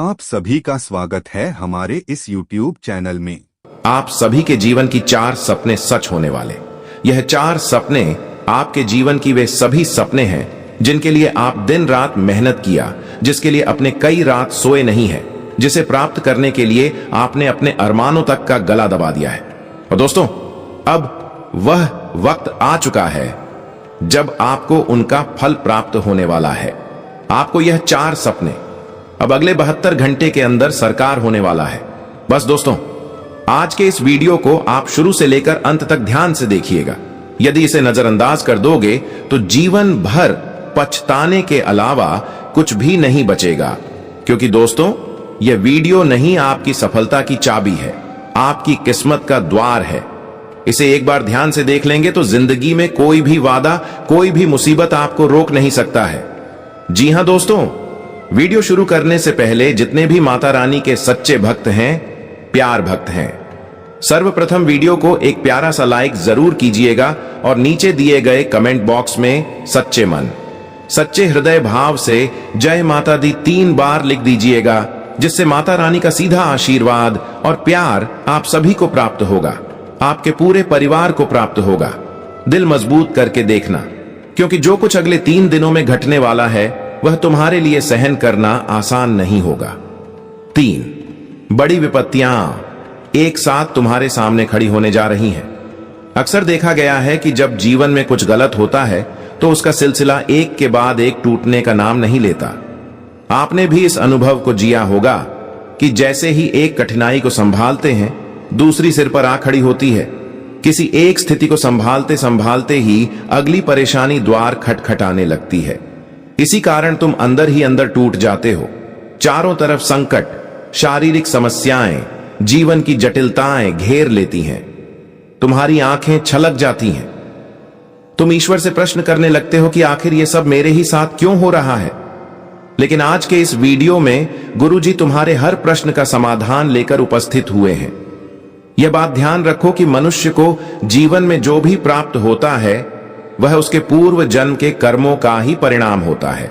आप सभी का स्वागत है हमारे इस YouTube चैनल में। आप सभी के जीवन की 4 सपने सच होने वाले। यह 4 सपने आपके जीवन की वे सभी सपने हैं जिनके लिए आप दिन रात मेहनत किया, जिसके लिए अपने कई रात सोए नहीं है, जिसे प्राप्त करने के लिए आपने अपने अरमानों तक का गला दबा दिया है। और दोस्तों, अब वह वक्त आ चुका है जब आपको उनका फल प्राप्त होने वाला है। आपको यह 4 सपने अब अगले 72 घंटे के अंदर साकार होने वाला है। बस दोस्तों, आज के इस वीडियो को आप शुरू से लेकर अंत तक ध्यान से देखिएगा। यदि इसे नजरअंदाज कर दोगे तो जीवन भर पछताने के अलावा कुछ भी नहीं बचेगा, क्योंकि दोस्तों, यह वीडियो नहीं आपकी सफलता की चाबी है, आपकी किस्मत का द्वार है। इसे एक बार ध्यान से देख लेंगे तो जिंदगी में कोई भी वादा, कोई भी मुसीबत आपको रोक नहीं सकता है। जी हां दोस्तों, वीडियो शुरू करने से पहले जितने भी माता रानी के सच्चे भक्त हैं, प्यार भक्त हैं, सर्वप्रथम वीडियो को एक प्यारा सा लाइक जरूर कीजिएगा और नीचे दिए गए कमेंट बॉक्स में सच्चे मन, सच्चे हृदय भाव से जय माता दी 3 बार लिख दीजिएगा, जिससे माता रानी का सीधा आशीर्वाद और प्यार आप सभी को प्राप्त होगा, आपके पूरे परिवार को प्राप्त होगा। दिल मजबूत करके देखना, क्योंकि जो कुछ अगले 3 दिनों में घटने वाला है वह तुम्हारे लिए सहन करना आसान नहीं होगा। 3 बड़ी विपत्तियां एक साथ तुम्हारे सामने खड़ी होने जा रही हैं। अक्सर देखा गया है कि जब जीवन में कुछ गलत होता है तो उसका सिलसिला एक के बाद एक टूटने का नाम नहीं लेता। आपने भी इस अनुभव को जिया होगा कि जैसे ही एक कठिनाई को संभालते हैं, दूसरी सिर पर आ खड़ी होती है। किसी एक स्थिति को संभालते संभालते ही अगली परेशानी द्वार खटखटाने लगती है। इसी कारण तुम अंदर ही अंदर टूट जाते हो। चारों तरफ संकट, शारीरिक समस्याएं, जीवन की जटिलताएं घेर लेती हैं। तुम्हारी आंखें छलक जाती हैं। तुम ईश्वर से प्रश्न करने लगते हो कि आखिर ये सब मेरे ही साथ क्यों हो रहा है। लेकिन आज के इस वीडियो में गुरुजी तुम्हारे हर प्रश्न का समाधान लेकर उपस्थित हुए हैं। यह बात ध्यान रखो कि मनुष्य को जीवन में जो भी प्राप्त होता है वह उसके पूर्व जन्म के कर्मों का ही परिणाम होता है।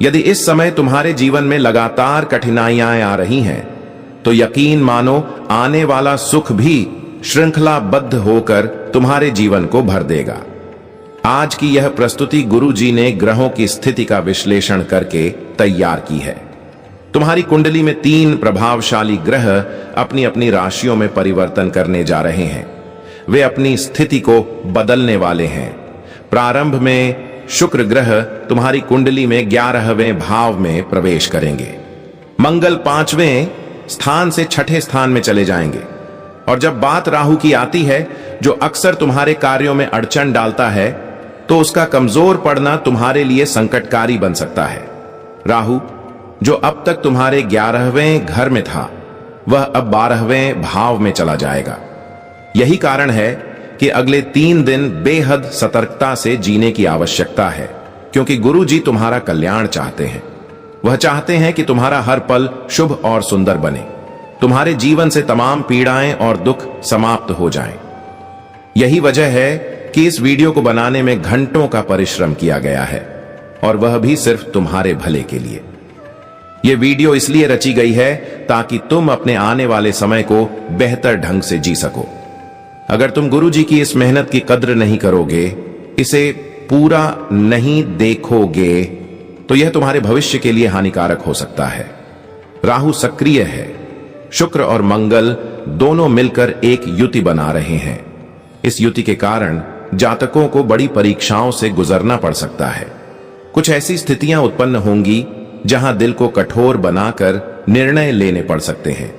यदि इस समय तुम्हारे जीवन में लगातार कठिनाइयां आ रही हैं, तो यकीन मानो आने वाला सुख भी श्रृंखलाबद्ध होकर तुम्हारे जीवन को भर देगा। आज की यह प्रस्तुति गुरुजी ने ग्रहों की स्थिति का विश्लेषण करके तैयार की है। तुम्हारी कुंडली में 3 प्रभावशाली ग्रह अपनी अपनी राशियों में परिवर्तन करने जा रहे हैं। वे अपनी स्थिति को बदलने वाले हैं। प्रारंभ में शुक्र ग्रह तुम्हारी कुंडली में 11वें भाव में प्रवेश करेंगे। मंगल 5वें स्थान से 6ठे स्थान में चले जाएंगे। और जब बात राहु की आती है, जो अक्सर तुम्हारे कार्यों में अड़चन डालता है, तो उसका कमजोर पड़ना तुम्हारे लिए संकटकारी बन सकता है। राहु, जो अब तक तुम्हारे 11वें घर में था, वह अब 12वें भाव में चला जाएगा। यही कारण है कि अगले 3 दिन बेहद सतर्कता से जीने की आवश्यकता है, क्योंकि गुरुजी तुम्हारा कल्याण चाहते हैं। वह चाहते हैं कि तुम्हारा हर पल शुभ और सुंदर बने, तुम्हारे जीवन से तमाम पीड़ाएं और दुख समाप्त हो जाएं। यही वजह है कि इस वीडियो को बनाने में घंटों का परिश्रम किया गया है, और वह भी सिर्फ तुम्हारे भले के लिए। यह वीडियो इसलिए रची गई है ताकि तुम अपने आने वाले समय को बेहतर ढंग से जी सको। अगर तुम गुरुजी की इस मेहनत की कद्र नहीं करोगे, इसे पूरा नहीं देखोगे, तो यह तुम्हारे भविष्य के लिए हानिकारक हो सकता है। राहु सक्रिय है। शुक्र और मंगल दोनों मिलकर एक युति बना रहे हैं। इस युति के कारण जातकों को बड़ी परीक्षाओं से गुजरना पड़ सकता है। कुछ ऐसी स्थितियां उत्पन्न होंगी जहां दिल को कठोर बनाकर निर्णय लेने पड़ सकते हैं।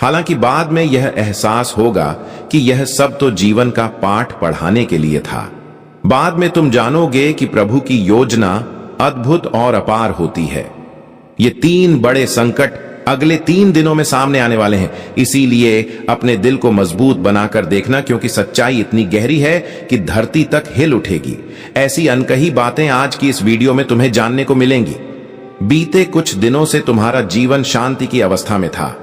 हालांकि बाद में यह एहसास होगा कि यह सब तो जीवन का पाठ पढ़ाने के लिए था। बाद में तुम जानोगे कि प्रभु की योजना अद्भुत और अपार होती है। ये 3 बड़े संकट अगले 3 दिनों में सामने आने वाले हैं। इसीलिए अपने दिल को मजबूत बनाकर देखना, क्योंकि सच्चाई इतनी गहरी है कि धरती तक हिल उठेगी। ऐसी अनकही बातें आज की इस वीडियो में तुम्हें जानने को मिलेंगी। बीते कुछ दिनों से तुम्हारा जीवन शांति की अवस्था में था।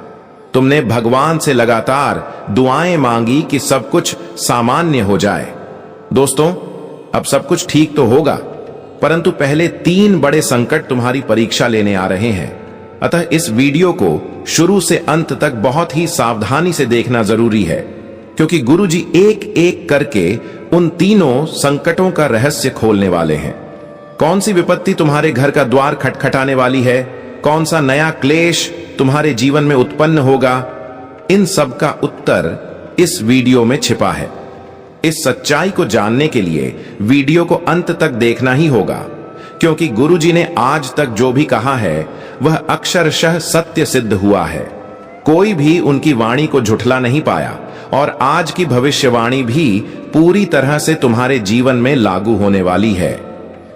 तुमने भगवान से लगातार दुआएं मांगी कि सब कुछ सामान्य हो जाए। दोस्तों, अब सब कुछ ठीक तो होगा, परंतु पहले 3 बड़े संकट तुम्हारी परीक्षा लेने आ रहे हैं। अतः इस वीडियो को शुरू से अंत तक बहुत ही सावधानी से देखना जरूरी है, क्योंकि गुरुजी एक एक करके उन तीनों संकटों का रहस्य खोलने वाले हैं। कौन सी विपत्ति तुम्हारे घर का द्वार खटखटाने वाली है, कौन सा नया क्लेश तुम्हारे जीवन में उत्पन्न होगा, इन सब का उत्तर इस वीडियो में छिपा है। इस सच्चाई को जानने के लिए वीडियो को अंत तक देखना ही होगा, क्योंकि गुरुजी ने आज तक जो भी कहा है वह अक्षरशः सत्य सिद्ध हुआ है। कोई भी उनकी वाणी को झुठला नहीं पाया और आज की भविष्यवाणी भी पूरी तरह से तुम्हारे जीवन में लागू होने वाली है।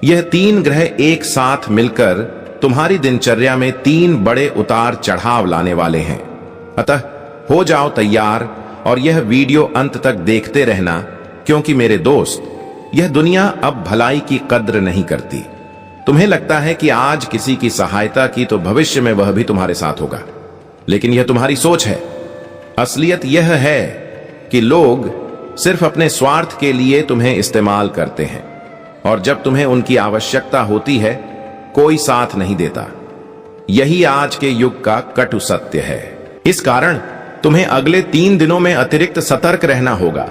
यह तीन ग्रह एक साथ मिलकर तुम्हारी दिनचर्या में तीन बड़े उतार चढ़ाव लाने वाले हैं। अतः हो जाओ तैयार और यह वीडियो अंत तक देखते रहना, क्योंकि मेरे दोस्त, यह दुनिया अब भलाई की कद्र नहीं करती। तुम्हें लगता है कि आज किसी की सहायता की तो भविष्य में वह भी तुम्हारे साथ होगा, लेकिन यह तुम्हारी सोच है। असलियत यह है कि लोग सिर्फ अपने स्वार्थ के लिए तुम्हें इस्तेमाल करते हैं और जब तुम्हें उनकी आवश्यकता होती है कोई साथ नहीं देता। यही आज के युग का कटु सत्य है। इस कारण तुम्हें अगले 3 दिनों में अतिरिक्त सतर्क रहना होगा।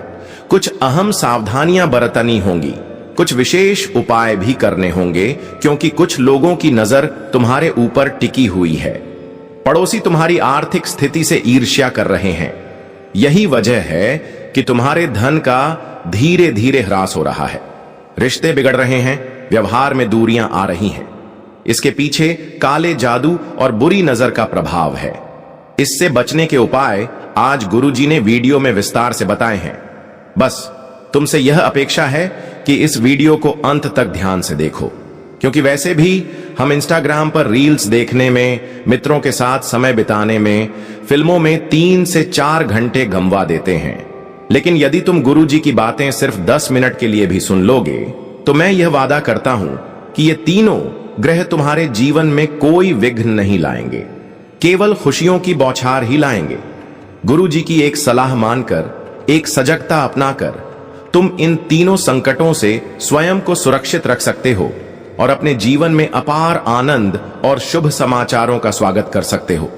कुछ अहम सावधानियां बरतनी होंगी, कुछ विशेष उपाय भी करने होंगे, क्योंकि कुछ लोगों की नजर तुम्हारे ऊपर टिकी हुई है। पड़ोसी तुम्हारी आर्थिक स्थिति से ईर्ष्या कर रहे हैं। यही वजह है कि तुम्हारे धन का धीरे धीरे ह्रास हो रहा है, रिश्ते बिगड़ रहे हैं, व्यवहार में दूरियां आ रही हैं। इसके पीछे काले जादू और बुरी नजर का प्रभाव है। इससे बचने के उपाय आज गुरुजी ने वीडियो में विस्तार से बताए हैं। बस तुमसे यह अपेक्षा है कि इस वीडियो को अंत तक ध्यान से देखो, क्योंकि वैसे भी हम इंस्टाग्राम पर रील्स देखने में, मित्रों के साथ समय बिताने में, फिल्मों में 3 से 4 घंटे गंवा देते हैं। लेकिन यदि तुम गुरुजी की बातें सिर्फ 10 मिनट के लिए भी सुन लोगे, तो मैं यह वादा करता हूं कि ये तीनों ग्रह तुम्हारे जीवन में कोई विघ्न नहीं लाएंगे, केवल खुशियों की बौछार ही लाएंगे। गुरुजी की एक सलाह मानकर, एक सजगता अपनाकर तुम इन तीनों संकटों से स्वयं को सुरक्षित रख सकते हो और अपने जीवन में अपार आनंद और शुभ समाचारों का स्वागत कर सकते हो।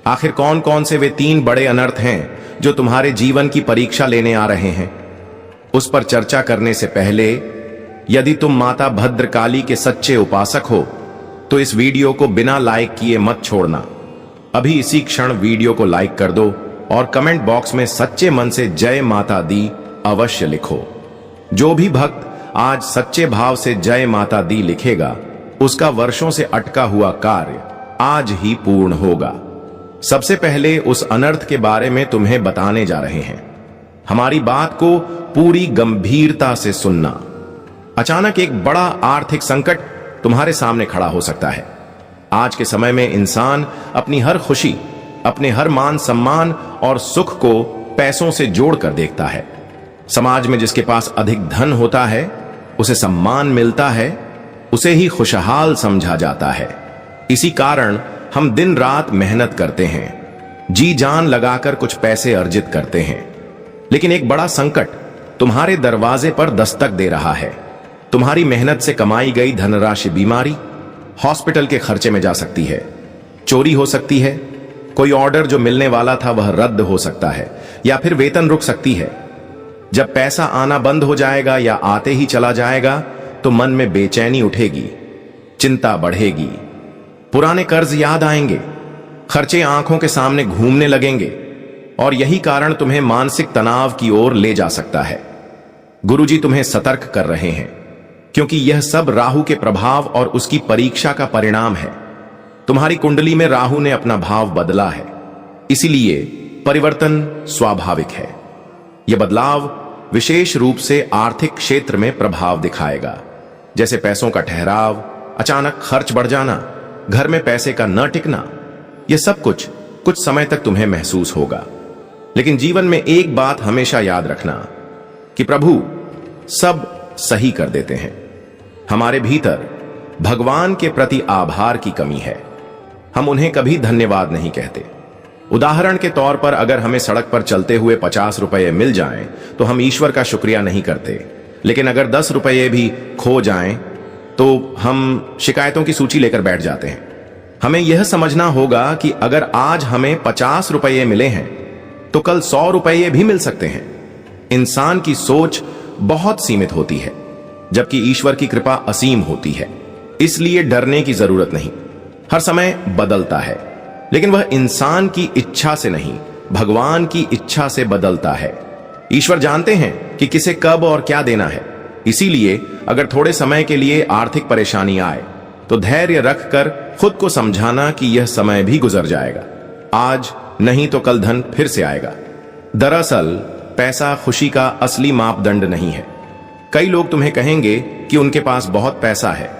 आखिर कौन कौन से वे 3 बड़े अनर्थ हैं जो तुम्हारे जीवन की परीक्षा लेने आ रहे हैं, उस पर चर्चा करने से पहले यदि तुम माता भद्रकाली के सच्चे उपासक हो तो इस वीडियो को बिना लाइक किए मत छोड़ना। अभी इसी क्षण वीडियो को लाइक कर दो और कमेंट बॉक्स में सच्चे मन से जय माता दी अवश्य लिखो। जो भी भक्त आज सच्चे भाव से जय माता दी लिखेगा, उसका वर्षों से अटका हुआ कार्य आज ही पूर्ण होगा। सबसे पहले उस अनर्थ के बारे में तुम्हें बताने जा रहे हैं। हमारी बात को पूरी गंभीरता से सुनना। अचानक एक बड़ा आर्थिक संकट तुम्हारे सामने खड़ा हो सकता है। आज के समय में इंसान अपनी हर खुशी, अपने हर मान सम्मान और सुख को पैसों से जोड़कर देखता है। समाज में जिसके पास अधिक धन होता है, उसे सम्मान मिलता है, उसे ही खुशहाल समझा जाता है। इसी कारण हम दिन रात मेहनत करते हैं, जी जान लगाकर कुछ पैसे अर्जित करते हैं। लेकिन एक बड़ा संकट तुम्हारे दरवाजे पर दस्तक दे रहा है। तुम्हारी मेहनत से कमाई गई धनराशि बीमारी, हॉस्पिटल के खर्चे में जा सकती है, चोरी हो सकती है, कोई ऑर्डर जो मिलने वाला था वह रद्द हो सकता है, या फिर वेतन रुक सकती है। जब पैसा आना बंद हो जाएगा या आते ही चला जाएगा तो मन में बेचैनी उठेगी, चिंता बढ़ेगी, पुराने कर्ज याद आएंगे, खर्चे आंखों के सामने घूमने लगेंगे और यही कारण तुम्हें मानसिक तनाव की ओर ले जा सकता है। गुरुजी तुम्हें सतर्क कर रहे हैं, क्योंकि यह सब राहु के प्रभाव और उसकी परीक्षा का परिणाम है। तुम्हारी कुंडली में राहु ने अपना भाव बदला है, इसीलिए परिवर्तन स्वाभाविक है। यह बदलाव विशेष रूप से आर्थिक क्षेत्र में प्रभाव दिखाएगा, जैसे पैसों का ठहराव, अचानक खर्च बढ़ जाना, घर में पैसे का न टिकना। यह सब कुछ समय तक तुम्हें महसूस होगा। लेकिन जीवन में एक बात हमेशा याद रखना कि प्रभु सब सही कर देते हैं। हमारे भीतर भगवान के प्रति आभार की कमी है, हम उन्हें कभी धन्यवाद नहीं कहते। उदाहरण के तौर पर अगर हमें सड़क पर चलते हुए 50 रुपये मिल जाएं, तो हम ईश्वर का शुक्रिया नहीं करते। लेकिन अगर 10 रुपये भी खो जाएं, तो हम शिकायतों की सूची लेकर बैठ जाते हैं। हमें यह समझना होगा कि अगर आज हमें 50 रुपये मिले हैं तो कल 100 रुपये भी मिल सकते हैं। इंसान की सोच बहुत सीमित होती है, जबकि ईश्वर की कृपा असीम होती है। इसलिए डरने की जरूरत नहीं। हर समय बदलता है, लेकिन वह इंसान की इच्छा से नहीं, भगवान की इच्छा से बदलता है। ईश्वर जानते हैं कि किसे कब और क्या देना है। इसीलिए अगर थोड़े समय के लिए आर्थिक परेशानी आए तो धैर्य रखकर खुद को समझाना कि यह समय भी गुजर जाएगा। आज नहीं तो कल धन फिर से आएगा। दरअसल पैसा खुशी का असली मापदंड नहीं है। कई लोग तुम्हें कहेंगे कि उनके पास बहुत पैसा है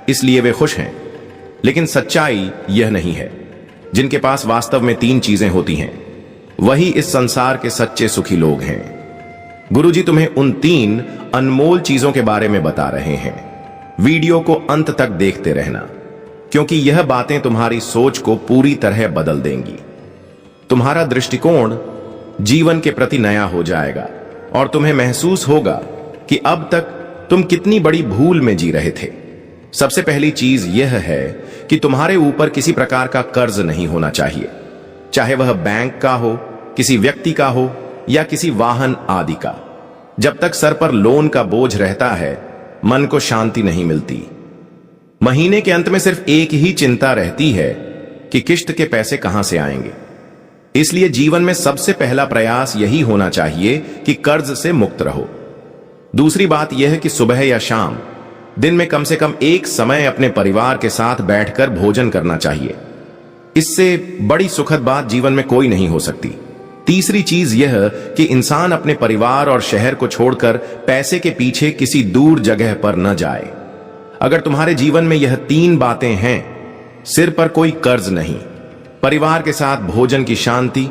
इसलिए वे खुश हैं, लेकिन सच्चाई यह नहीं है। जिनके पास वास्तव में 3 चीजें होती हैं, वही इस संसार के सच्चे सुखी लोग हैं। गुरुजी तुम्हें उन 3 अनमोल चीजों के बारे में बता रहे हैं। वीडियो को अंत तक देखते रहना, क्योंकि यह बातें तुम्हारी सोच को पूरी तरह बदल देंगी। तुम्हारा दृष्टिकोण जीवन के प्रति नया हो जाएगा और तुम्हें महसूस होगा कि अब तक तुम कितनी बड़ी भूल में जी रहे थे। सबसे पहली चीज यह है कि तुम्हारे ऊपर किसी प्रकार का कर्ज नहीं होना चाहिए, चाहे वह बैंक का हो, किसी व्यक्ति का हो या किसी वाहन आदि का। जब तक सर पर लोन का बोझ रहता है, मन को शांति नहीं मिलती। महीने के अंत में सिर्फ एक ही चिंता रहती है कि किश्त के पैसे कहां से आएंगे। इसलिए जीवन में सबसे पहला प्रयास यही होना चाहिए कि कर्ज से मुक्त रहो। दूसरी बात यह है कि सुबह या शाम दिन में कम से कम एक समय अपने परिवार के साथ बैठकर भोजन करना चाहिए। इससे बड़ी सुखद बात जीवन में कोई नहीं हो सकती। तीसरी चीज यह कि इंसान अपने परिवार और शहर को छोड़कर पैसे के पीछे किसी दूर जगह पर न जाए। अगर तुम्हारे जीवन में यह 3 बातें हैं, सिर पर कोई कर्ज नहीं, परिवार के साथ भोजन की शांति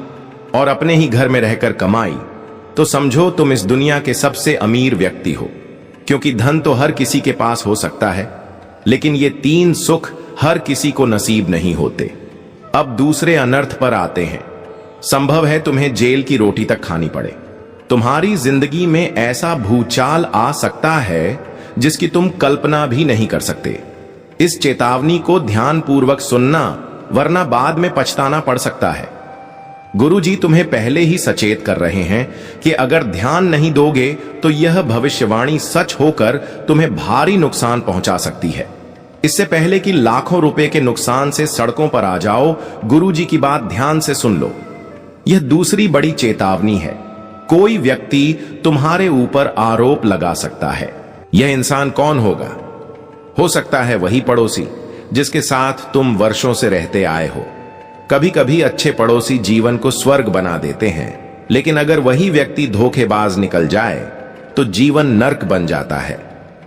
और अपने ही घर में रहकर कमाई, तो समझो तुम इस दुनिया के सबसे अमीर व्यक्ति हो। क्योंकि धन तो हर किसी के पास हो सकता है, लेकिन ये 3 सुख हर किसी को नसीब नहीं होते। अब दूसरे अनर्थ पर आते हैं। संभव है तुम्हें जेल की रोटी तक खानी पड़े। तुम्हारी जिंदगी में ऐसा भूचाल आ सकता है जिसकी तुम कल्पना भी नहीं कर सकते। इस चेतावनी को ध्यानपूर्वक सुनना, वरना बाद में पछताना पड़ सकता है। गुरुजी तुम्हें पहले ही सचेत कर रहे हैं कि अगर ध्यान नहीं दोगे तो यह भविष्यवाणी सच होकर तुम्हें भारी नुकसान पहुंचा सकती है। इससे पहले कि लाखों रुपए के नुकसान से सड़कों पर आ जाओ, गुरुजी की बात ध्यान से सुन लो। यह दूसरी बड़ी चेतावनी है। कोई व्यक्ति तुम्हारे ऊपर आरोप लगा सकता है। यह इंसान कौन होगा? हो सकता है वही पड़ोसी जिसके साथ तुम वर्षों से रहते आए हो। कभी कभी अच्छे पड़ोसी जीवन को स्वर्ग बना देते हैं, लेकिन अगर वही व्यक्ति धोखेबाज निकल जाए तो जीवन नर्क बन जाता है।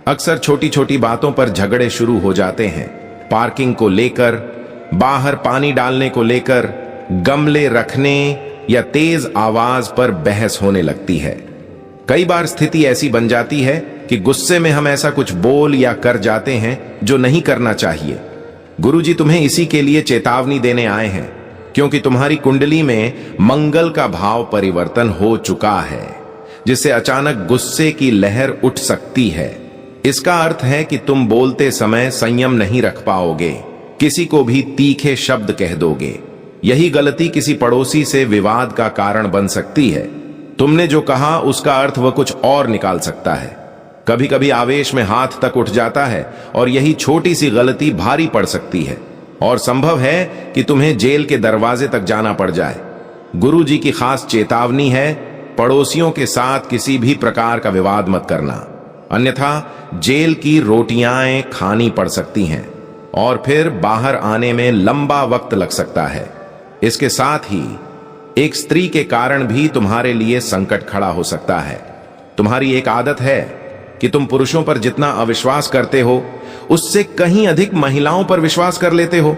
अक्सर छोटी छोटी बातों पर झगड़े शुरू हो जाते हैं। पार्किंग को लेकर, बाहर पानी डालने को लेकर, गमले रखने या तेज आवाज पर बहस होने लगती है। कई बार स्थिति ऐसी बन जाती है कि गुस्से में हम ऐसा कुछ बोल या कर जाते हैं जो नहीं करना चाहिए। गुरुजी तुम्हें इसी के लिए चेतावनी देने आए हैं, क्योंकि तुम्हारी कुंडली में मंगल का भाव परिवर्तन हो चुका है, जिससे अचानक गुस्से की लहर उठ सकती है। इसका अर्थ है कि तुम बोलते समय संयम नहीं रख पाओगे, किसी को भी तीखे शब्द कह दोगे। यही गलती किसी पड़ोसी से विवाद का कारण बन सकती है। तुमने जो कहा उसका अर्थ वह कुछ और निकाल सकता है। कभी कभी आवेश में हाथ तक उठ जाता है और यही छोटी सी गलती भारी पड़ सकती है, और संभव है कि तुम्हें जेल के दरवाजे तक जाना पड़ जाए। गुरुजी की खास चेतावनी है, पड़ोसियों के साथ किसी भी प्रकार का विवाद मत करना, अन्यथा जेल की रोटियां खानी पड़ सकती हैं और फिर बाहर आने में लंबा वक्त लग सकता है। इसके साथ ही एक स्त्री के कारण भी तुम्हारे लिए संकट खड़ा हो सकता है। तुम्हारी एक आदत है कि तुम पुरुषों पर जितना अविश्वास करते हो, उससे कहीं अधिक महिलाओं पर विश्वास कर लेते हो,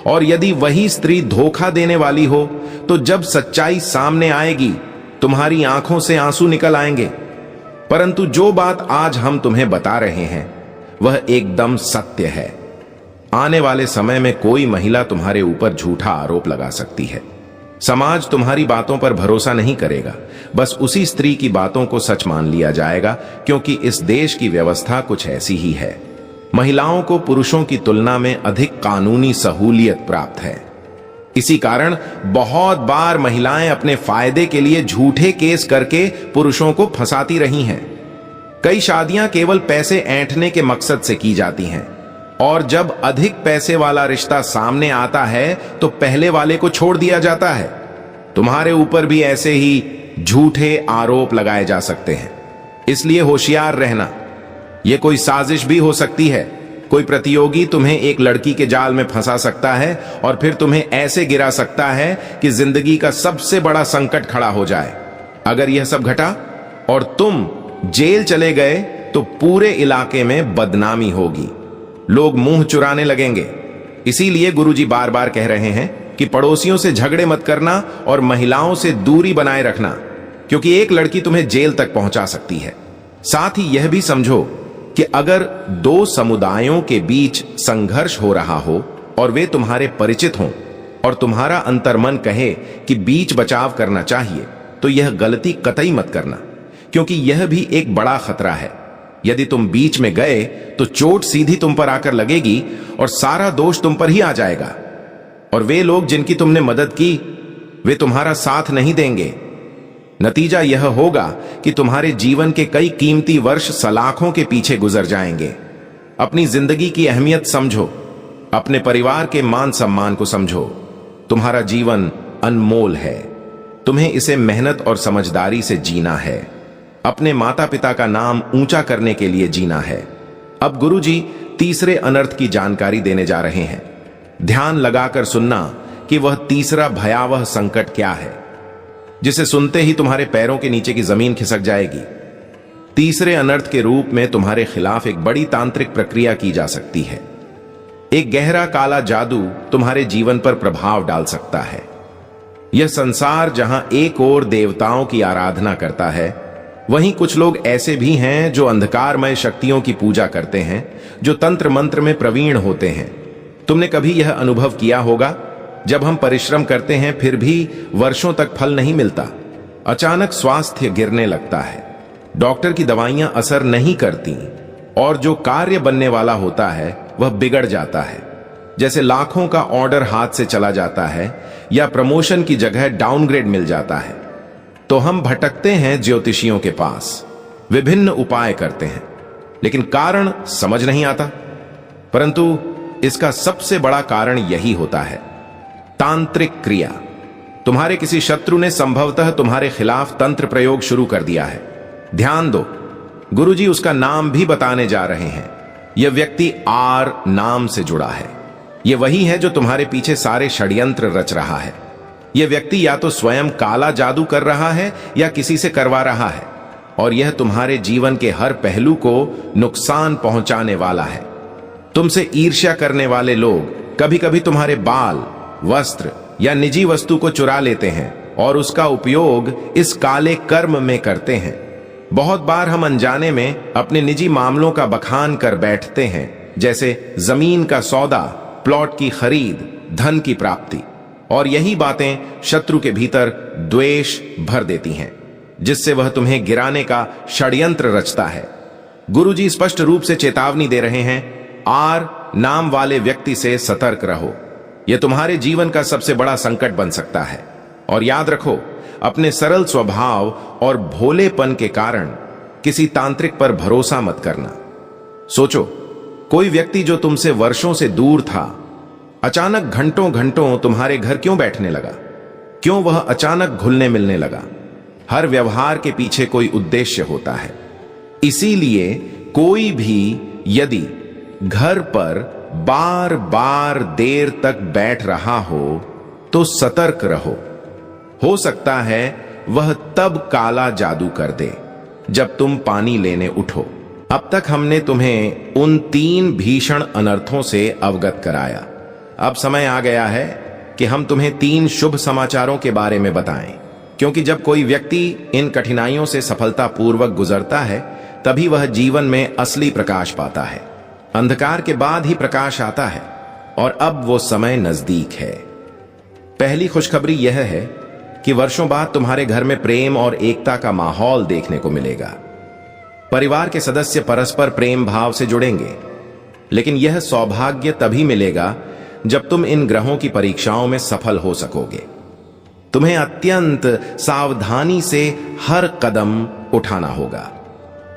और यदि वही स्त्री धोखा देने वाली हो तो जब सच्चाई सामने आएगी तुम्हारी आंखों से आंसू निकल आएंगे। परंतु जो बात आज हम तुम्हें बता रहे हैं वह एकदम सत्य है। आने वाले समय में कोई महिला तुम्हारे ऊपर झूठा आरोप लगा सकती है। समाज तुम्हारी बातों पर भरोसा नहीं करेगा, बस उसी स्त्री की बातों को सच मान लिया जाएगा, क्योंकि इस देश की व्यवस्था कुछ ऐसी ही है। महिलाओं को पुरुषों की तुलना में अधिक कानूनी सहूलियत प्राप्त है। इसी कारण बहुत बार महिलाएं अपने फायदे के लिए झूठे केस करके पुरुषों को फंसाती रही हैं। कई शादियां केवल पैसे ऐंठने के मकसद से की जाती हैं, और जब अधिक पैसे वाला रिश्ता सामने आता है तो पहले वाले को छोड़ दिया जाता है। तुम्हारे ऊपर भी ऐसे ही झूठे आरोप लगाए जा सकते हैं, इसलिए होशियार रहना। यह कोई साजिश भी हो सकती है। कोई प्रतियोगी तुम्हें एक लड़की के जाल में फंसा सकता है और फिर तुम्हें ऐसे गिरा सकता है कि जिंदगी का सबसे बड़ा संकट खड़ा हो जाए। अगर यह सब घटा और तुम जेल चले गए तो पूरे इलाके में बदनामी होगी, लोग मुंह चुराने लगेंगे। इसीलिए गुरुजी बार बार कह रहे हैं कि पड़ोसियों से झगड़े मत करना और महिलाओं से दूरी बनाए रखना, क्योंकि एक लड़की तुम्हें जेल तक पहुंचा सकती है। साथ ही यह भी समझो कि अगर दो समुदायों के बीच संघर्ष हो रहा हो और वे तुम्हारे परिचित हों और तुम्हारा अंतर्मन कहे कि बीच बचाव करना चाहिए, तो यह गलती कतई मत करना, क्योंकि यह भी एक बड़ा खतरा है। यदि तुम बीच में गए तो चोट सीधी तुम पर आकर लगेगी और सारा दोष तुम पर ही आ जाएगा, और वे लोग जिनकी तुमने मदद की वे तुम्हारा साथ नहीं देंगे। नतीजा यह होगा कि तुम्हारे जीवन के कई कीमती वर्ष सलाखों के पीछे गुजर जाएंगे। अपनी जिंदगी की अहमियत समझो, अपने परिवार के मान सम्मान को समझो। तुम्हारा जीवन अनमोल है, तुम्हें इसे मेहनत और समझदारी से जीना है। अपने माता पिता का नाम ऊंचा करने के लिए जीना है। अब गुरुजी तीसरे अनर्थ की जानकारी देने जा रहे हैं। ध्यान लगाकर सुनना कि वह तीसरा भयावह संकट क्या है, जिसे सुनते ही तुम्हारे पैरों के नीचे की जमीन खिसक जाएगी। तीसरे अनर्थ के रूप में तुम्हारे खिलाफ एक बड़ी तांत्रिक प्रक्रिया की जा सकती है। एक गहरा काला जादू तुम्हारे जीवन पर प्रभाव डाल सकता है। यह संसार जहां एक ओर देवताओं की आराधना करता है, वहीं कुछ लोग ऐसे भी हैं जो अंधकारमय शक्तियों की पूजा करते हैं, जो तंत्र मंत्र में प्रवीण होते हैं। तुमने कभी यह अनुभव किया होगा, जब हम परिश्रम करते हैं फिर भी वर्षों तक फल नहीं मिलता। अचानक स्वास्थ्य गिरने लगता है, डॉक्टर की दवाइयां असर नहीं करती, और जो कार्य बनने वाला होता है वह बिगड़ जाता है। जैसे लाखों का ऑर्डर हाथ से चला जाता है या प्रमोशन की जगह डाउनग्रेड मिल जाता है। तो हम भटकते हैं ज्योतिषियों के पास, विभिन्न उपाय करते हैं, लेकिन कारण समझ नहीं आता। परंतु इसका सबसे बड़ा कारण यही होता है, तांत्रिक क्रिया। तुम्हारे किसी शत्रु ने संभवतः तुम्हारे खिलाफ तंत्र प्रयोग शुरू कर दिया है। ध्यान दो, गुरुजी उसका नाम भी बताने जा रहे हैं। यह व्यक्ति आर नाम से जुड़ा है। यह वही है जो तुम्हारे पीछे सारे षड्यंत्र रच रहा है। यह व्यक्ति या तो स्वयं काला जादू कर रहा है या किसी से करवा रहा है, और यह तुम्हारे जीवन के हर पहलू को नुकसान पहुंचाने वाला है। तुमसे ईर्ष्या करने वाले लोग कभी कभी तुम्हारे बाल, वस्त्र या निजी वस्तु को चुरा लेते हैं और उसका उपयोग इस काले कर्म में करते हैं। बहुत बार हम अनजाने में अपने निजी मामलों का बखान कर बैठते हैं, जैसे जमीन का सौदा, प्लॉट की खरीद, धन की प्राप्ति, और यही बातें शत्रु के भीतर द्वेष भर देती हैं, जिससे वह तुम्हें गिराने का षड्यंत्र रचता है। गुरुजी स्पष्ट रूप से चेतावनी दे रहे हैं, आर नाम वाले व्यक्ति से सतर्क रहो। यह तुम्हारे जीवन का सबसे बड़ा संकट बन सकता है। और याद रखो, अपने सरल स्वभाव और भोलेपन के कारण किसी तांत्रिक पर भरोसा मत करना। सोचो, कोई व्यक्ति जो तुमसे वर्षों से दूर था, अचानक घंटों घंटों तुम्हारे घर क्यों बैठने लगा? क्यों वह अचानक घुलने मिलने लगा? हर व्यवहार के पीछे कोई उद्देश्य होता है। इसीलिए कोई भी यदि घर पर बार बार देर तक बैठ रहा हो तो सतर्क रहो। हो सकता है वह तब काला जादू कर दे जब तुम पानी लेने उठो। अब तक हमने तुम्हें उन 3 भीषण अनर्थों से अवगत कराया। अब समय आ गया है कि हम तुम्हें 3 शुभ समाचारों के बारे में बताएं, क्योंकि जब कोई व्यक्ति इन कठिनाइयों से सफलतापूर्वक गुजरता है, तभी वह जीवन में असली प्रकाश पाता है। अंधकार के बाद ही प्रकाश आता है, और अब वो समय नजदीक है। पहली खुशखबरी यह है कि वर्षों बाद तुम्हारे घर में प्रेम और एकता का माहौल देखने को मिलेगा। परिवार के सदस्य परस्पर प्रेम भाव से जुड़ेंगे। लेकिन यह सौभाग्य तभी मिलेगा जब तुम इन ग्रहों की परीक्षाओं में सफल हो सकोगे। तुम्हें अत्यंत सावधानी से हर कदम उठाना होगा।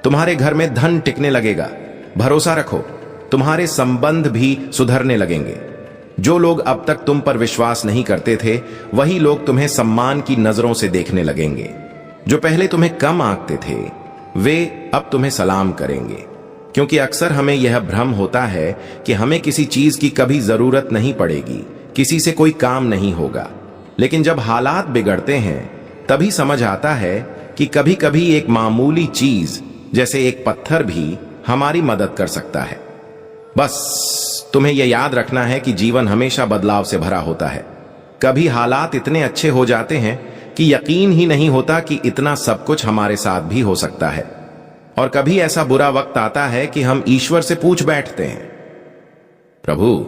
तुम्हारे घर में धन टिकने लगेगा। भरोसा रखो, तुम्हारे संबंध भी सुधरने लगेंगे। जो लोग अब तक तुम पर विश्वास नहीं करते थे, वही लोग तुम्हें सम्मान की नजरों से देखने लगेंगे। जो पहले तुम्हें कम आंकते थे, वे अब तुम्हें सलाम करेंगे। क्योंकि अक्सर हमें यह भ्रम होता है कि हमें किसी चीज की कभी जरूरत नहीं पड़ेगी, किसी से कोई काम नहीं होगा। लेकिन जब हालात बिगड़ते हैं, तभी समझ आता है कि कभी कभी एक मामूली चीज जैसे एक पत्थर भी हमारी मदद कर सकता है। बस तुम्हें यह याद रखना है कि जीवन हमेशा बदलाव से भरा होता है। कभी हालात इतने अच्छे हो जाते हैं कि यकीन ही नहीं होता कि इतना सब कुछ हमारे साथ भी हो सकता है। और कभी ऐसा बुरा वक्त आता है कि हम ईश्वर से पूछ बैठते हैं, प्रभु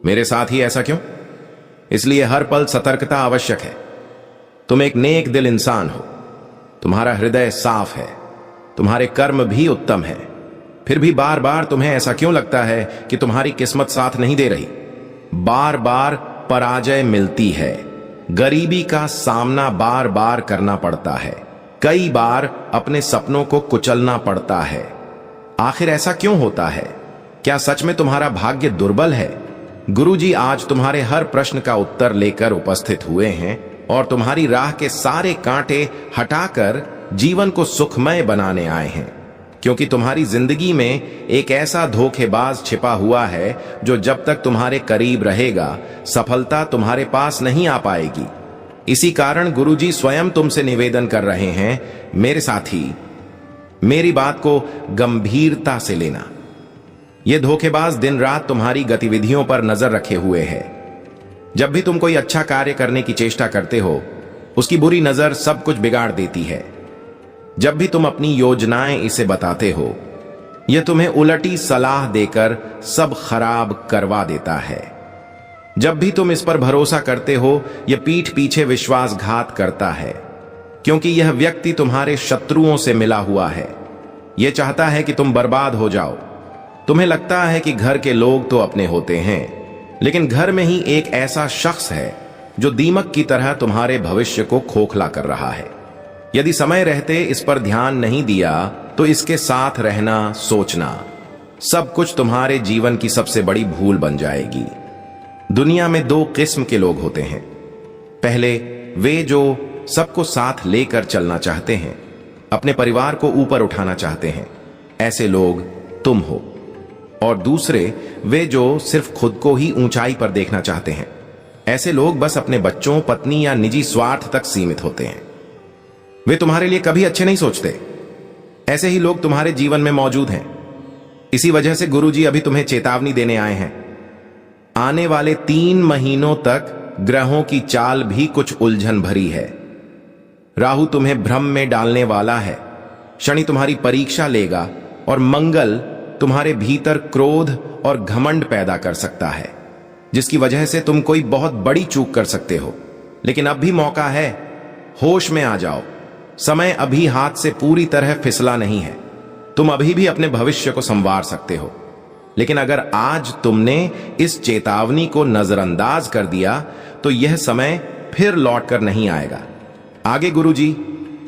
मेरे साथ ही ऐसा क्यों? इसलिए हर पल सतर्कता आवश्यक है। तुम एक नेक दिल इंसान हो, तुम्हारा हृदय साफ है, तुम्हारे कर्म भी उत्तम है। फिर भी बार बार तुम्हें ऐसा क्यों लगता है कि तुम्हारी किस्मत साथ नहीं दे रही? बार बार पराजय मिलती है। गरीबी का सामना बार बार करना पड़ता है। कई बार अपने सपनों को कुचलना पड़ता है। आखिर ऐसा क्यों होता है? क्या सच में तुम्हारा भाग्य दुर्बल है? गुरुजी आज तुम्हारे हर प्रश्न का उत्तर लेकर उपस्थित हुए हैं और तुम्हारी राह के सारे कांटे हटाकर जीवन को सुखमय बनाने आए हैं। क्योंकि तुम्हारी जिंदगी में एक ऐसा धोखेबाज छिपा हुआ है जो जब तक तुम्हारे करीब रहेगा, सफलता तुम्हारे पास नहीं आ पाएगी। इसी कारण गुरुजी स्वयं तुमसे निवेदन कर रहे हैं, मेरे साथी, मेरी बात को गंभीरता से लेना। यह धोखेबाज दिन रात तुम्हारी गतिविधियों पर नजर रखे हुए है। जब भी तुम कोई अच्छा कार्य करने की चेष्टा करते हो, उसकी बुरी नजर सब कुछ बिगाड़ देती है। जब भी तुम अपनी योजनाएं इसे बताते हो, यह तुम्हें उलटी सलाह देकर सब खराब करवा देता है। जब भी तुम इस पर भरोसा करते हो, यह पीठ पीछे विश्वासघात करता है। क्योंकि यह व्यक्ति तुम्हारे शत्रुओं से मिला हुआ है। यह चाहता है कि तुम बर्बाद हो जाओ। तुम्हें लगता है कि घर के लोग तो अपने होते हैं, लेकिन घर में ही एक ऐसा शख्स है जो दीमक की तरह तुम्हारे भविष्य को खोखला कर रहा है। यदि समय रहते इस पर ध्यान नहीं दिया तो इसके साथ रहना, सोचना, सब कुछ तुम्हारे जीवन की सबसे बड़ी भूल बन जाएगी। दुनिया में दो किस्म के लोग होते हैं। पहले वे जो सबको साथ लेकर चलना चाहते हैं, अपने परिवार को ऊपर उठाना चाहते हैं, ऐसे लोग तुम हो। और दूसरे वे जो सिर्फ खुद को ही ऊंचाई पर देखना चाहते हैं। ऐसे लोग बस अपने बच्चों, पत्नी या निजी स्वार्थ तक सीमित होते हैं। वे तुम्हारे लिए कभी अच्छे नहीं सोचते। ऐसे ही लोग तुम्हारे जीवन में मौजूद हैं। इसी वजह से गुरुजी अभी तुम्हें चेतावनी देने आए हैं। आने वाले 3 महीनों तक ग्रहों की चाल भी कुछ उलझन भरी है। राहु तुम्हें भ्रम में डालने वाला है, शनि तुम्हारी परीक्षा लेगा और मंगल तुम्हारे भीतर क्रोध और घमंड पैदा कर सकता है, जिसकी वजह से तुम कोई बहुत बड़ी चूक कर सकते हो। लेकिन अब भी मौका है, होश में आ जाओ। समय अभी हाथ से पूरी तरह फिसला नहीं है। तुम अभी भी अपने भविष्य को संवार सकते हो। लेकिन अगर आज तुमने इस चेतावनी को नजरअंदाज कर दिया तो यह समय फिर लौटकर नहीं आएगा। आगे गुरुजी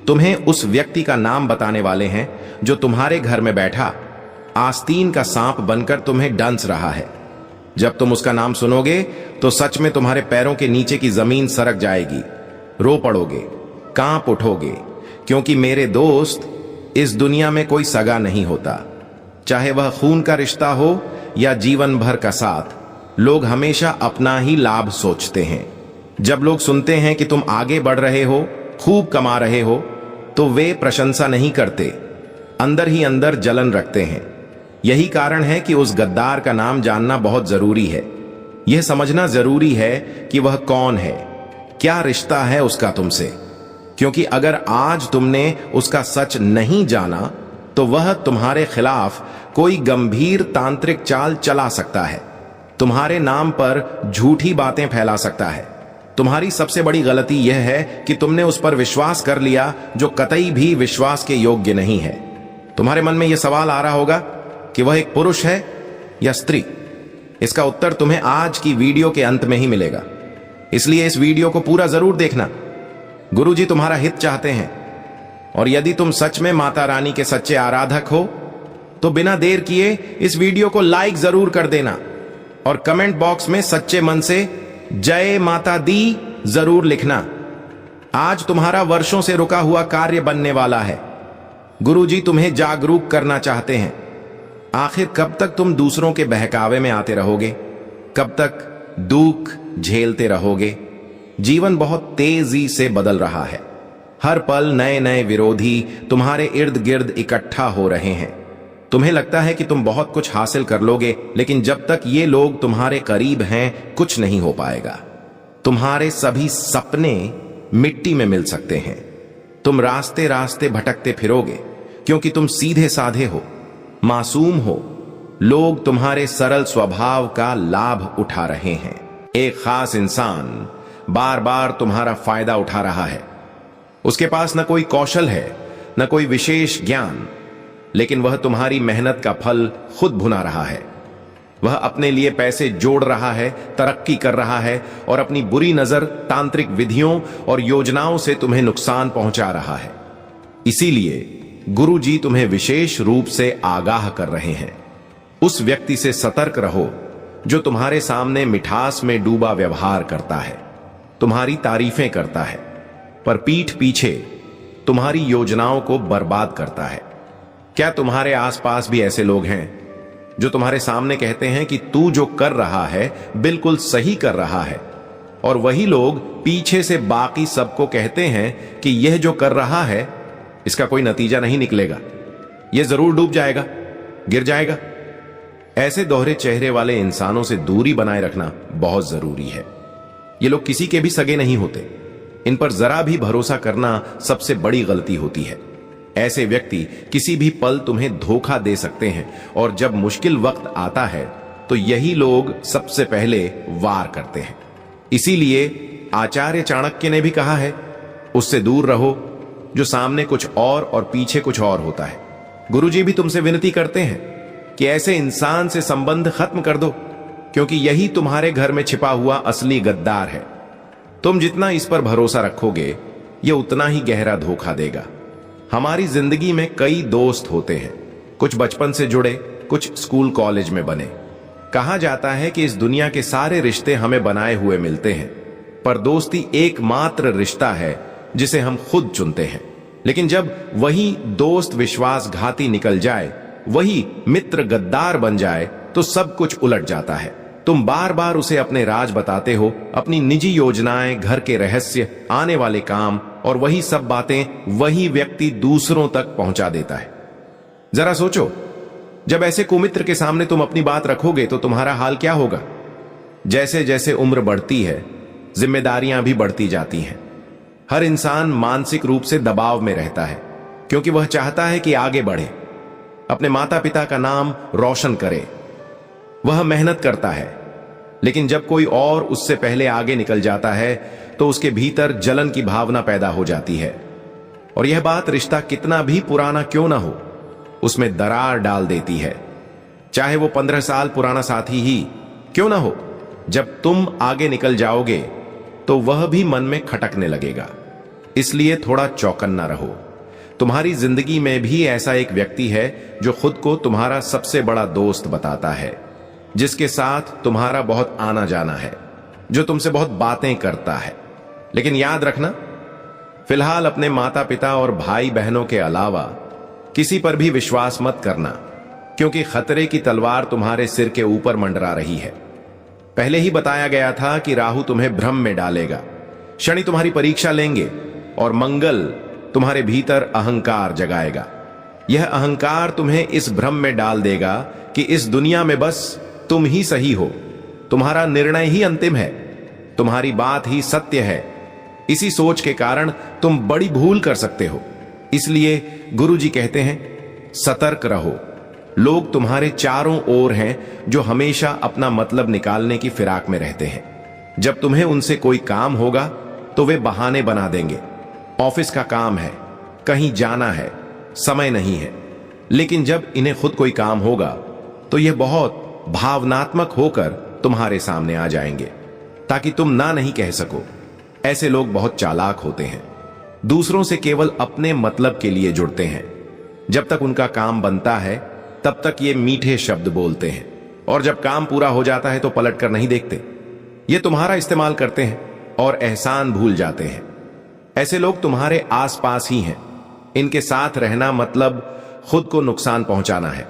तुम्हें उस व्यक्ति का नाम बताने वाले हैं जो तुम्हारे घर में बैठा आस्तीन का सांप बनकर तुम्हें डंस रहा है। जब तुम उसका नाम सुनोगे तो सच में तुम्हारे पैरों के नीचे की जमीन सरक जाएगी। रो पड़ोगे, कांप उठोगे, क्योंकि मेरे दोस्त, इस दुनिया में कोई सगा नहीं होता। चाहे वह खून का रिश्ता हो या जीवन भर का साथ, लोग हमेशा अपना ही लाभ सोचते हैं। जब लोग सुनते हैं कि तुम आगे बढ़ रहे हो, खूब कमा रहे हो, तो वे प्रशंसा नहीं करते, अंदर ही अंदर जलन रखते हैं। यही कारण है कि उस गद्दार का नाम जानना बहुत जरूरी है। यह समझना जरूरी है कि वह कौन है, क्या रिश्ता है उसका तुमसे। क्योंकि अगर आज तुमने उसका सच नहीं जाना तो वह तुम्हारे खिलाफ कोई गंभीर तांत्रिक चाल चला सकता है, तुम्हारे नाम पर झूठी बातें फैला सकता है। तुम्हारी सबसे बड़ी गलती यह है कि तुमने उस पर विश्वास कर लिया जो कतई भी विश्वास के योग्य नहीं है। तुम्हारे मन में यह सवाल आ रहा होगा कि वह एक पुरुष है, या स्त्री? इसका उत्तर तुम्हें आज की वीडियो के अंत में ही मिलेगा, इसलिए इस वीडियो को पूरा जरूर देखना। गुरुजी तुम्हारा हित चाहते हैं, और यदि तुम सच में माता रानी के सच्चे आराधक हो तो बिना देर किए इस वीडियो को लाइक जरूर कर देना और कमेंट बॉक्स में सच्चे मन से जय माता दी जरूर लिखना। आज तुम्हारा वर्षों से रुका हुआ कार्य बनने वाला है। गुरुजी तुम्हें जागरूक करना चाहते हैं। आखिर कब तक तुम दूसरों के बहकावे में आते रहोगे? कब तक दुख झेलते रहोगे? जीवन बहुत तेजी से बदल रहा है। हर पल नए नए विरोधी तुम्हारे इर्द गिर्द इकट्ठा हो रहे हैं। तुम्हें लगता है कि तुम बहुत कुछ हासिल कर लोगे, लेकिन जब तक ये लोग तुम्हारे करीब हैं कुछ नहीं हो पाएगा। तुम्हारे सभी सपने मिट्टी में मिल सकते हैं। तुम रास्ते रास्ते भटकते फिरोगे क्योंकि तुम सीधे साधे हो, मासूम हो। लोग तुम्हारे सरल स्वभाव का लाभ उठा रहे हैं। एक खास इंसान बार बार तुम्हारा फायदा उठा रहा है। उसके पास न कोई कौशल है, न कोई विशेष ज्ञान, लेकिन वह तुम्हारी मेहनत का फल खुद भुना रहा है। वह अपने लिए पैसे जोड़ रहा है, तरक्की कर रहा है और अपनी बुरी नजर तांत्रिक विधियों और योजनाओं से तुम्हें नुकसान पहुंचा रहा है। इसीलिए गुरुजी तुम्हें विशेष रूप से आगाह कर रहे हैं। उस व्यक्ति से सतर्क रहो जो तुम्हारे सामने मिठास में डूबा व्यवहार करता है, तुम्हारी तारीफें करता है, पर पीठ पीछे तुम्हारी योजनाओं को बर्बाद करता है। क्या तुम्हारे आसपास भी ऐसे लोग हैं जो तुम्हारे सामने कहते हैं कि तू जो कर रहा है बिल्कुल सही कर रहा है, और वही लोग पीछे से बाकी सबको कहते हैं कि यह जो कर रहा है इसका कोई नतीजा नहीं निकलेगा, यह जरूर डूब जाएगा, गिर जाएगा? ऐसे दोहरे चेहरे वाले इंसानों से दूरी बनाए रखना बहुत जरूरी है। ये लोग किसी के भी सगे नहीं होते। इन पर जरा भी भरोसा करना सबसे बड़ी गलती होती है। ऐसे व्यक्ति किसी भी पल तुम्हें धोखा दे सकते हैं, और जब मुश्किल वक्त आता है तो यही लोग सबसे पहले वार करते हैं। इसीलिए आचार्य चाणक्य ने भी कहा है, उससे दूर रहो जो सामने कुछ और पीछे कुछ और होता है। गुरुजी भी तुमसे विनती करते हैं कि ऐसे इंसान से संबंध खत्म कर दो, क्योंकि यही तुम्हारे घर में छिपा हुआ असली गद्दार है। तुम जितना इस पर भरोसा रखोगे यह उतना ही गहरा धोखा देगा। हमारी जिंदगी में कई दोस्त होते हैं, कुछ बचपन से जुड़े, कुछ स्कूल कॉलेज में बने। कहा जाता है कि इस दुनिया के सारे रिश्ते हमें बनाए हुए मिलते हैं, पर दोस्ती एकमात्र रिश्ता है जिसे हम खुद चुनते हैं। लेकिन जब वही दोस्त विश्वासघाती निकल जाए, वही मित्र गद्दार बन जाए, तो सब कुछ उलट जाता है। तुम बार बार उसे अपने राज बताते हो, अपनी निजी योजनाएं, घर के रहस्य, आने वाले काम, और वही सब बातें वही व्यक्ति दूसरों तक पहुंचा देता है। जरा सोचो, जब ऐसे कुमित्र के सामने तुम अपनी बात रखोगे तो तुम्हारा हाल क्या होगा? जैसे जैसे उम्र बढ़ती है, जिम्मेदारियां भी बढ़ती जाती हैं। हर इंसान मानसिक रूप से दबाव में रहता है, क्योंकि वह चाहता है कि आगे बढ़े, अपने माता पिता का नाम रोशन करे। वह मेहनत करता है, लेकिन जब कोई और उससे पहले आगे निकल जाता है तो उसके भीतर जलन की भावना पैदा हो जाती है, और यह बात रिश्ता कितना भी पुराना क्यों ना हो, उसमें दरार डाल देती है। चाहे वो 15 साल पुराना साथी ही क्यों ना हो, जब तुम आगे निकल जाओगे तो वह भी मन में खटकने लगेगा। इसलिए थोड़ा चौकन्ना रहो। तुम्हारी जिंदगी में भी ऐसा एक व्यक्ति है जो खुद को तुम्हारा सबसे बड़ा दोस्त बताता है, जिसके साथ तुम्हारा बहुत आना जाना है, जो तुमसे बहुत बातें करता है। लेकिन याद रखना, फिलहाल अपने माता पिता और भाई बहनों के अलावा किसी पर भी विश्वास मत करना, क्योंकि खतरे की तलवार तुम्हारे सिर के ऊपर मंडरा रही है। पहले ही बताया गया था कि राहु तुम्हें भ्रम में डालेगा, शनि तुम्हारी परीक्षा लेंगे, और मंगल तुम्हारे भीतर अहंकार जगाएगा। यह अहंकार तुम्हें इस भ्रम में डाल देगा कि इस दुनिया में बस तुम ही सही हो, तुम्हारा निर्णय ही अंतिम है, तुम्हारी बात ही सत्य है। इसी सोच के कारण तुम बड़ी भूल कर सकते हो। इसलिए गुरुजी कहते हैं, सतर्क रहो। लोग तुम्हारे चारों ओर हैं जो हमेशा अपना मतलब निकालने की फिराक में रहते हैं। जब तुम्हें उनसे कोई काम होगा तो वे बहाने बना देंगे। ऑफिस का काम है, कहीं जाना है, समय नहीं है। लेकिन जब इन्हें खुद कोई काम होगा तो यह बहुत भावनात्मक होकर तुम्हारे सामने आ जाएंगे ताकि तुम ना नहीं कह सको। ऐसे लोग बहुत चालाक होते हैं, दूसरों से केवल अपने मतलब के लिए जुड़ते हैं। जब तक उनका काम बनता है तब तक ये मीठे शब्द बोलते हैं, और जब काम पूरा हो जाता है तो पलट कर नहीं देखते। ये तुम्हारा इस्तेमाल करते हैं और एहसान भूल जाते हैं। ऐसे लोग तुम्हारे आसपास ही हैं। इनके साथ रहना मतलब खुद को नुकसान पहुंचाना है।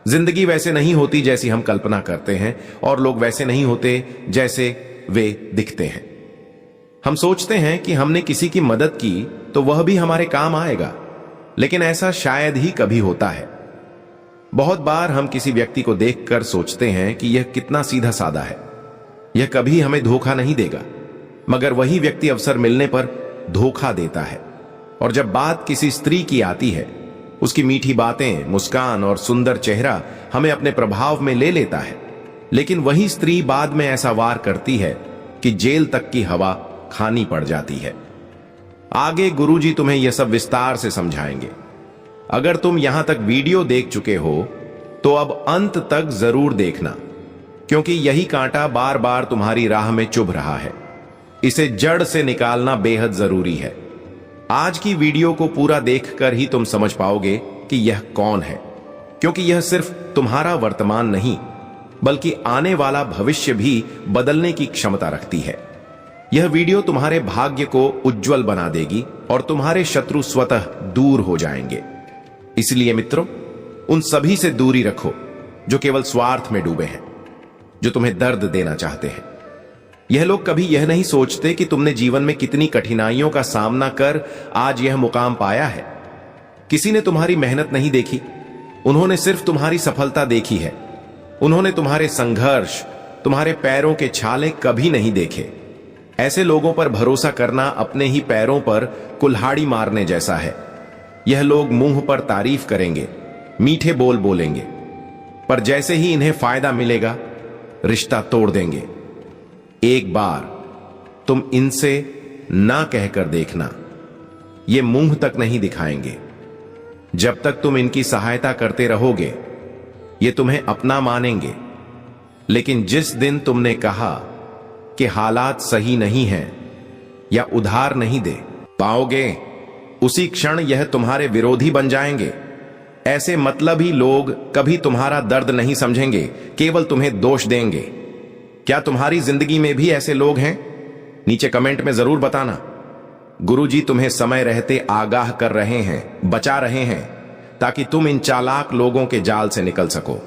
जिंदगी वैसे नहीं होती जैसी हम कल्पना करते हैं, और लोग वैसे नहीं होते जैसे वे दिखते हैं। हम सोचते हैं कि हमने किसी की मदद की तो वह भी हमारे काम आएगा, लेकिन ऐसा शायद ही कभी होता है। बहुत बार हम किसी व्यक्ति को देखकर सोचते हैं कि यह कितना सीधा साधा है, यह कभी हमें धोखा नहीं देगा, मगर वही व्यक्ति अवसर मिलने पर धोखा देता है। और जब बात किसी स्त्री की आती है, उसकी मीठी बातें, मुस्कान और सुंदर चेहरा हमें अपने प्रभाव में ले लेता है, लेकिन वही स्त्री बाद में ऐसा वार करती है कि जेल तक की हवा खानी पड़ जाती है। आगे गुरुजी तुम्हें यह सब विस्तार से समझाएंगे। अगर तुम यहां तक वीडियो देख चुके हो तो अब अंत तक जरूर देखना, क्योंकि यही कांटा बार बार तुम्हारी राह में चुभ रहा है। इसे जड़ से निकालना बेहद जरूरी है। आज की वीडियो को पूरा देखकर ही तुम समझ पाओगे कि यह कौन है, क्योंकि यह सिर्फ तुम्हारा वर्तमान नहीं बल्कि आने वाला भविष्य भी बदलने की क्षमता रखती है। यह वीडियो तुम्हारे भाग्य को उज्जवल बना देगी और तुम्हारे शत्रु स्वतः दूर हो जाएंगे। इसलिए मित्रों, उन सभी से दूरी रखो जो केवल स्वार्थ में डूबे हैं, जो तुम्हें दर्द देना चाहते हैं। यह लोग कभी यह नहीं सोचते कि तुमने जीवन में कितनी कठिनाइयों का सामना कर आज यह मुकाम पाया है। किसी ने तुम्हारी मेहनत नहीं देखी, उन्होंने सिर्फ तुम्हारी सफलता देखी है। उन्होंने तुम्हारे संघर्ष, तुम्हारे पैरों के छाले कभी नहीं देखे। ऐसे लोगों पर भरोसा करना अपने ही पैरों पर कुल्हाड़ी मारने जैसा है। यह लोग मुंह पर तारीफ करेंगे, मीठे बोल बोलेंगे, पर जैसे ही इन्हें फायदा मिलेगा रिश्ता तोड़ देंगे। एक बार तुम इनसे ना कहकर देखना, ये मुंह तक नहीं दिखाएंगे। जब तक तुम इनकी सहायता करते रहोगे ये तुम्हें अपना मानेंगे, लेकिन जिस दिन तुमने कहा कि हालात सही नहीं हैं या उधार नहीं दे पाओगे, उसी क्षण यह तुम्हारे विरोधी बन जाएंगे। ऐसे मतलबी लोग कभी तुम्हारा दर्द नहीं समझेंगे, केवल तुम्हें दोष देंगे। क्या तुम्हारी जिंदगी में भी ऐसे लोग हैं? नीचे कमेंट में जरूर बताना। गुरुजी तुम्हें समय रहते आगाह कर रहे हैं, बचा रहे हैं, ताकि तुम इन चालाक लोगों के जाल से निकल सको।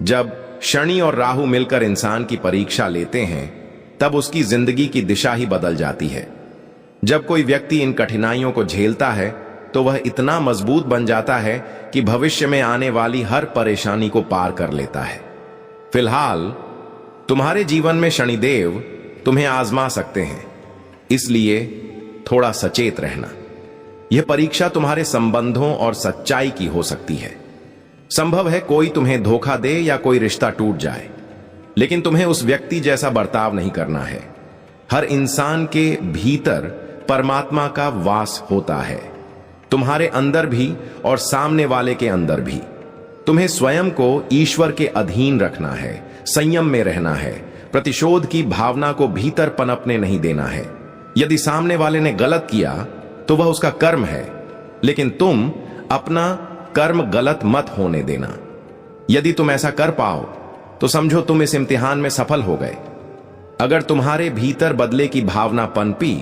जब शनि और राहु मिलकर इंसान की परीक्षा लेते हैं तब उसकी जिंदगी की दिशा ही बदल जाती है। जब कोई व्यक्ति इन कठिनाइयों को झेलता है तो वह इतना मजबूत बन जाता है कि भविष्य में आने वाली हर परेशानी को पार कर लेता है। फिलहाल तुम्हारे जीवन में शनिदेव तुम्हें आजमा सकते हैं, इसलिए थोड़ा सचेत रहना। यह परीक्षा तुम्हारे संबंधों और सच्चाई की हो सकती है। संभव है कोई तुम्हें धोखा दे या कोई रिश्ता टूट जाए, लेकिन तुम्हें उस व्यक्ति जैसा बर्ताव नहीं करना है। हर इंसान के भीतर परमात्मा का वास होता है, तुम्हारे अंदर भी और सामने वाले के अंदर भी। तुम्हें स्वयं को ईश्वर के अधीन रखना है, संयम में रहना है, प्रतिशोध की भावना को भीतर पनपने नहीं देना है। यदि सामने वाले ने गलत किया तो वह उसका कर्म है, लेकिन तुम अपना कर्म गलत मत होने देना। यदि तुम ऐसा कर पाओ तो समझो तुम इस इम्तिहान में सफल हो गए। अगर तुम्हारे भीतर बदले की भावना पनपी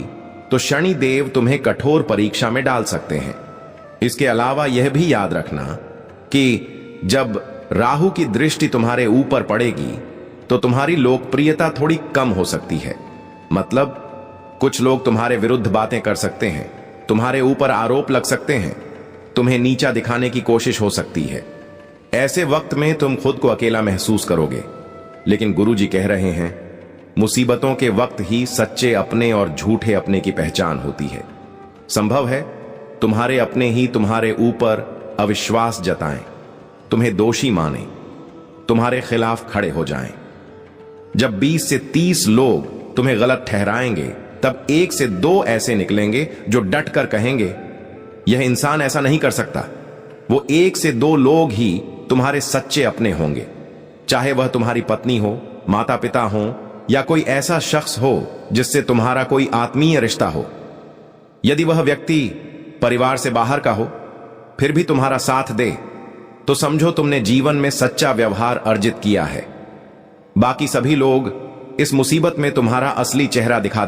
तो शनि देव तुम्हें कठोर परीक्षा में डाल सकते हैं। इसके अलावा यह भी याद रखना कि जब राहु की दृष्टि तुम्हारे ऊपर पड़ेगी तो तुम्हारी लोकप्रियता थोड़ी कम हो सकती है। मतलब कुछ लोग तुम्हारे विरुद्ध बातें कर सकते हैं, तुम्हारे ऊपर आरोप लग सकते हैं, तुम्हें नीचा दिखाने की कोशिश हो सकती है। ऐसे वक्त में तुम खुद को अकेला महसूस करोगे, लेकिन गुरुजी कह रहे हैं मुसीबतों के वक्त ही सच्चे अपने और झूठे अपने की पहचान होती है। संभव है तुम्हारे अपने ही तुम्हारे ऊपर अविश्वास जताएं, तुम्हें दोषी माने, तुम्हारे खिलाफ खड़े हो जाएं। जब 20 से 30 लोग तुम्हें गलत ठहराएंगे तब 1 से 2 ऐसे निकलेंगे जो डट कर कहेंगे यह इंसान ऐसा नहीं कर सकता। वो 1 से 2 लोग ही तुम्हारे सच्चे अपने होंगे। चाहे वह तुम्हारी पत्नी हो, माता पिता हो या कोई ऐसा शख्स हो जिससे तुम्हारा कोई आत्मीय रिश्ता हो। यदि वह व्यक्ति परिवार से बाहर का हो फिर भी तुम्हारा साथ दे तो समझो तुमने जीवन में सच्चा व्यवहार अर्जित किया है। बाकी सभी लोग इस मुसीबत में तुम्हारा असली चेहरा दिखा